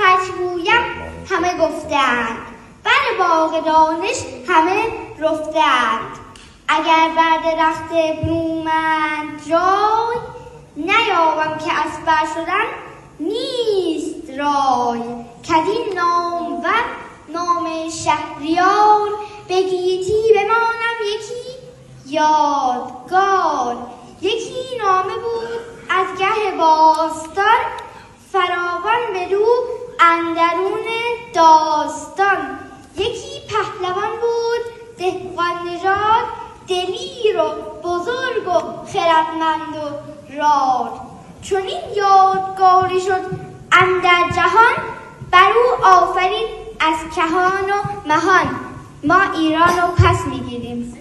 هرچه گویم همه گفتند، بر باغ دانش همه رفتند. اگر بر درخت برومند جای، نیابم که از بر شدن نیست رای. کدین نامور نام شهریار، به گیتی بمانم یکی یادگار. یکی نامه بود از گه باستان، فراوان بدو اندرون داستان. یکی پهلوان بود دهقان نژاد، دلیر و بزرگ و خردمند و راد. چون این یادگاری شد اندر جهان، بر او آفرید از کهان و مهان. ما ایران رو پس میگیریم.